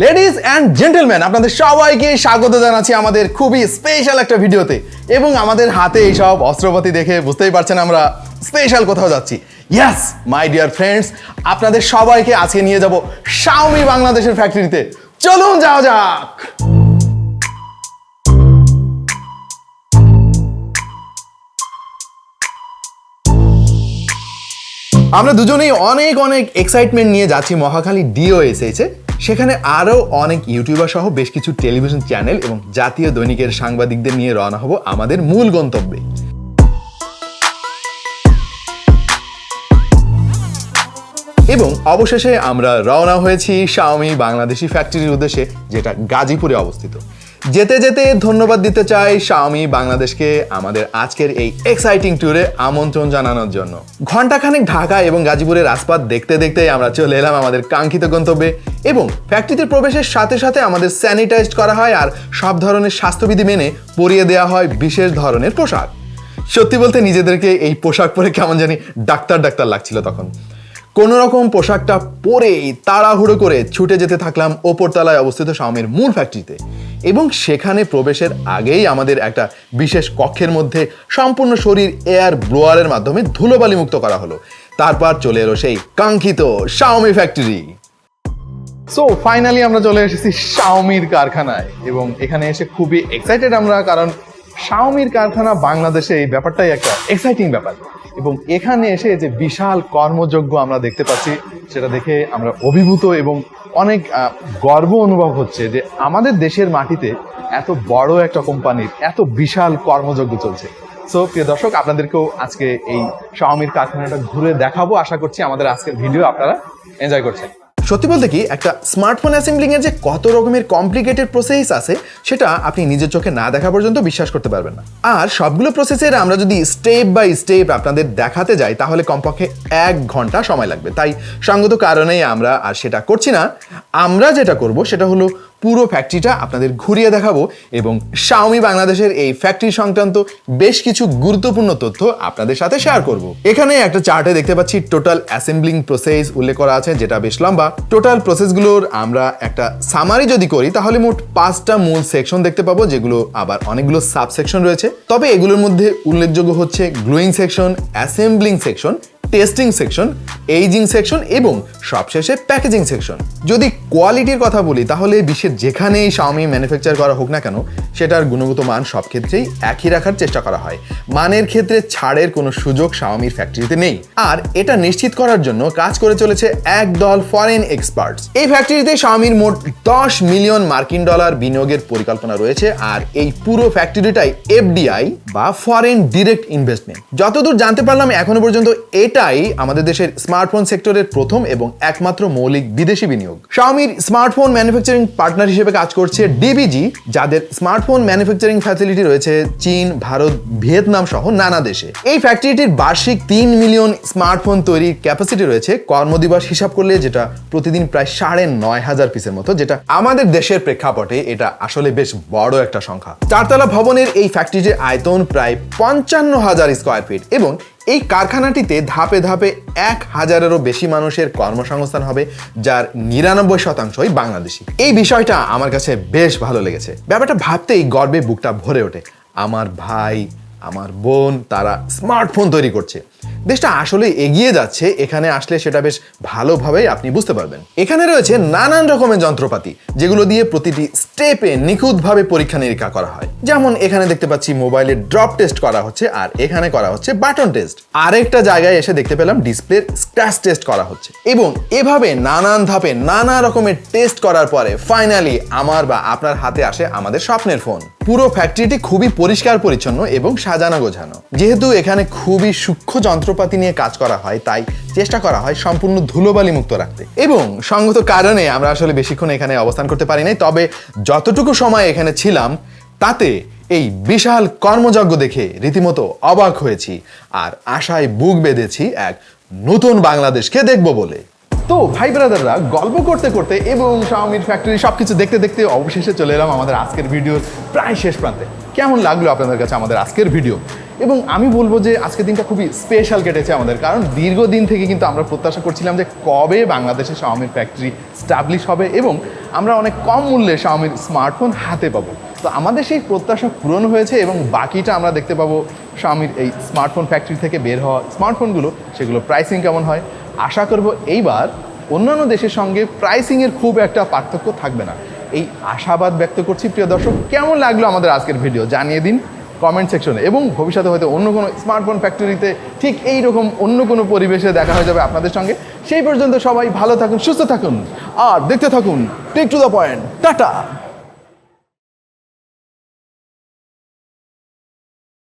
Ladies and gentleman, আপনাদের সবাইকে স্বাগত জানাচ্ছি আমাদের খুবই স্পেশাল একটা ভিডিওতে। এবং আমাদের হাতে এইসব অস্ত্রপাতি দেখে বুঝতেই পারছেন আমরা স্পেশাল কোথাও যাচ্ছি। ইয়েস মাই ডিয়ার ফ্রেন্ডস, আপনাদের সবাইকে আজকে নিয়ে যাব Xiaomi বাংলাদেশের ফ্যাক্টরিতে। চলুন যাওয়া যাক। আমরা দুজনেই অনেক অনেক এক্সাইটমেন্ট নিয়ে যাচ্ছি। মহাখালী ডিও এসেছে, সেখানে আরও অনেক ইউটিউবার সহ বেশ কিছু টেলিভিশন চ্যানেল এবং জাতীয় দৈনিকের সাংবাদিকদের নিয়ে রওনা হব আমাদের মূল গন্তব্যে। এবং অবশেষে আমরা রওনা হয়েছি Xiaomi বাংলাদেশি ফ্যাক্টরির উদ্দেশ্যে, যেটা গাজীপুরে অবস্থিত। যেতে যেতে ধন্যবাদ দিতে চাই Xiaomi বাংলাদেশকে আমাদের আজকের এই এক্সাইটিং ট্যুরে আমন্ত্রণ জানানোর জন্য। ঘণ্টাখানেক ঢাকা এবং গাজীপুরের রাজপথ দেখতে দেখতেই আমরা চলে এলাম আমাদের কাঙ্ক্ষিত গন্তব্যে। এবং ফ্যাক্টরিতে প্রবেশের সাথে সাথে আমাদের স্যানিটাইজড করা হয় আর সব ধরনের স্বাস্থ্যবিধি মেনে পরিয়ে দেওয়া হয় বিশেষ ধরনের পোশাক। সত্যি বলতে নিজেদেরকে এই পোশাক পরে কেমন জানি ডাক্তার ডাক্তার লাগছিল তখন। কোনো রকম পোশাকটা পরেই তাড়াহুড়ো করে ছুটে যেতে থাকলাম ওপরতলায় অবস্থিত Xiaomiর মূল ফ্যাক্টরিতে। এবং সেখানে প্রবেশের আগেই আমাদের একটা বিশেষ কক্ষের মধ্যে সম্পূর্ণ শরীর এয়ার ব্লোয়ারের মাধ্যমে ধুলোবালি মুক্ত করা হলো। তারপর চলে এলো সেই কাঙ্ক্ষিত Xiaomi ফ্যাক্টরি। সো ফাইনালি আমরা চলে এসেছি Xiaomiর কারখানায় এবং এখানে এসে খুবই এক্সাইটেড আমরা, কারণ Xiaomiর কারখানা বাংলাদেশে এই ব্যাপারটাই একটা এক্সাইটিং ব্যাপার। এবং এখানে এসে যে বিশাল কর্মযজ্ঞ আমরা দেখতে পাচ্ছি, সেটা দেখে আমরা অভিভূত এবং অনেক গর্ব অনুভব হচ্ছে যে আমাদের দেশের মাটিতে এত বড় একটা কোম্পানির এত বিশাল কর্মযজ্ঞ চলছে। সো প্রিয় দর্শক, আপনাদেরকেও আজকে এই Xiaomiর কারখানাটা ঘুরে দেখাবো। আশা করছি আমাদের আজকের ভিডিও আপনারা এনজয় করছেন। সত্যি বলতে কি, একটা স্মার্টফোন অ্যাসেম্বলিং এর যে কত রকমের কমপ্লিকেটেড প্রসেস আছে সেটা আপনি নিজের চোখে না দেখা পর্যন্ত বিশ্বাস করতে পারবেন না। আর সবগুলো প্রসেসের আমরা যদি স্টেপ বাই স্টেপ আপনাদের দেখাতে যাই তাহলে কমপক্ষে 1 ঘন্টা সময় লাগবে। তাই সঙ্গত কারণেই আমরা আর সেটা করছি না। আমরা যেটা করব সেটা হলো পুরো ফ্যাক্টরিটা আপনাদের ঘুরিয়ে দেখাবো এবং Xiaomi বাংলাদেশের এই ফ্যাক্টরি সংক্রান্ত বেশ কিছু গুরুত্বপূর্ণ তথ্য আপনাদের সাথে শেয়ার করব। এখানে একটা চার্টে দেখতে পাচ্ছি টোটাল অ্যাসেম্বলিং প্রসেস উল্লেখ করা আছে, যেটা বেশ লম্বা। টোটাল প্রসেসগুলোর আমরা একটা সামারি যদি করি তাহলে মোট 5টা মূল সেকশন দেখতে পাবো, যেগুলো আবার অনেকগুলো সাবসেকশন রয়েছে। তবে এগুলোর মধ্যে উল্লেখযোগ্য হচ্ছে gluing section, assembling section, testing section, ageing section এবং সবশেষে প্যাকেজিং সেকশন। যদি কোয়ালিটির কথা বলি তাহলে বিশ্বের যেখানেই Xiaomi ম্যানুফ্যাকচার করা হোক না কেন, সেটার গুণগত মান সব ক্ষেত্রেই একই রাখার চেষ্টা করা হয়। মানের ক্ষেত্রে ছাড়ের কোনো সুযোগ Xiaomiর ফ্যাক্টরিতে নেই। আর এটা নিশ্চিত করার জন্য কাজ করে চলেছে একদল ফরেন এক্সপার্টস। এই ফ্যাক্টরিতে Xiaomiর মোট $10 মিলিয়ন বিনিয়োগের পরিকল্পনা রয়েছে। আর এই পুরো ফ্যাক্টরিটাই FDI বা ফরেন ডিরেক্ট ইনভেস্টমেন্ট। যতদূর জানতে পারলাম এখনো পর্যন্ত এটাই আমাদের দেশের স্মার্টফোন সেক্টরের প্রথম এবং একমাত্র মৌলিক বিদেশি বিনিয়োগ। Xiaomiর স্মার্টফোন ম্যানুফ্যাকচারিং পার্টনার হিসেবে কাজ করছে DBG, যাদের স্মার্টফোন ম্যানুফ্যাকচারিং ফ্যাসিলিটি রয়েছে চীন, ভারত, ভিয়েতনাম সহ নানা দেশে। এই ফ্যাক্টরিটির বার্ষিক 3 মিলিয়ন স্মার্টফোন তৈরির ক্যাপাসিটি রয়েছে, কর্মদিবস হিসাব করলে যেটা প্রতিদিন প্রায় 9,500 পিসের মতো, যেটা আমাদের দেশের প্রেক্ষাপটে এটা আসলে বেশ বড় একটা সংখ্যা। 4তলা ভবনের এই ফ্যাক্টরিটির আয়তন প্রায় 55,000 স্কোয়ার ফিট এবং এই কারখানাটিতে ধাপে ধাপে 1,000-এরও বেশি মানুষের কর্মসংস্থান হবে, যার 99%ই বাংলাদেশি। এই বিষয়টা আমার কাছে বেশ ভালো লেগেছে। ব্যাপারটা ভাবতেই গর্বে বুকটা ভরে ওঠে। আমার ভাই, আমার বোন, তারা স্মার্টফোন তৈরি করছে। দেশটা আসলে এগিয়ে যাচ্ছে। এখানে আসলে সেটা বেশ ভালোভাবেই আপনি বুঝতে পারবেন। এখানে রয়েছে নানান রকমের যন্ত্রপাতি, যেগুলো দিয়ে প্রতিটি স্টেপে নিখুঁতভাবে পরীক্ষা নিরীক্ষা করা হয়। যেমন এখানে দেখতে পাচ্ছি মোবাইলের ড্রপ টেস্ট করা হচ্ছে, আর এখানে করা হচ্ছে বাটন টেস্ট। আরেকটা জায়গায় এসে দেখতে পেলাম ডিসপ্লের স্ক্র্যাচ টেস্ট করা হচ্ছে। এবং এভাবে নানান ধাপে নানা রকমের টেস্ট করার পরে ফাইনালি আমার বা আপনার হাতে আসে আমাদের স্বপ্নের ফোন। পুরো ফ্যাক্টরিটি খুবই পরিষ্কার পরিচ্ছন্ন এবং সাজানো গোছানো। যেহেতু এখানে খুবই সূক্ষ্ম যন্ত্রপাতি নিয়ে কাজ করা হয়, তাই চেষ্টা করা হয় সম্পূর্ণ ধুলোবালি মুক্ত রাখতে। এবং সঙ্গত কারণে আমরা আসলে বেশিক্ষণ এখানে অবস্থান করতে পারি নাই। তবে যতটুকু সময় এখানে ছিলাম তাতে এই বিশাল কর্মযজ্ঞ দেখে রীতিমতো অবাক হয়েছি আর আশায় বুক বেঁধেছি এক নতুন বাংলাদেশকে দেখব বলে। তো ভাই ব্রাদাররা, গল্প করতে করতে এবং Xiaomiর ফ্যাক্টরি সবকিছু দেখতে দেখতে অবশেষে চলে এলাম আমাদের আজকের ভিডিওর প্রায় শেষ প্রান্তে। কেমন লাগলো আপনাদের কাছে আমাদের আজকের ভিডিও? এবং আমি বলবো যে আজকের দিনটা খুবই স্পেশাল কেটেছে আমাদের, কারণ দীর্ঘদিন থেকে কিন্তু আমরা প্রত্যাশা করছিলাম যে কবে বাংলাদেশে শাওমির ফ্যাক্টরি স্টাবলিশ হবে এবং আমরা অনেক কম মূল্যে শাওমির স্মার্টফোন হাতে পাবো। তো আমাদের সেই প্রত্যাশা পূরণ হয়েছে এবং বাকিটা আমরা দেখতে পাবো শাওমির এই স্মার্টফোন ফ্যাক্টরি থেকে বের হওয়া স্মার্টফোনগুলো, সেগুলো প্রাইসিং কেমন হয়। আশা করব এইবার অন্যান্য দেশের সঙ্গে প্রাইসিংয়ের খুব একটা পার্থক্য থাকবে না, এই আশাবাদ ব্যক্ত করছি। প্রিয় দর্শক, কেমন লাগলো আমাদের আজকের ভিডিও জানিয়ে দিন কমেন্ট সেকশনে, এবং ভবিষ্যতে হয়তো অন্য কোনো স্মার্টফোন ফ্যাক্টরিতে ঠিক এই রকম অন্য কোনো পরিবেশে দেখা হয়ে যাবে আপনাদের সঙ্গে। সেই পর্যন্ত সবাই ভালো থাকুন, সুস্থ থাকুন আর দেখতে থাকুন take to the point. Tata.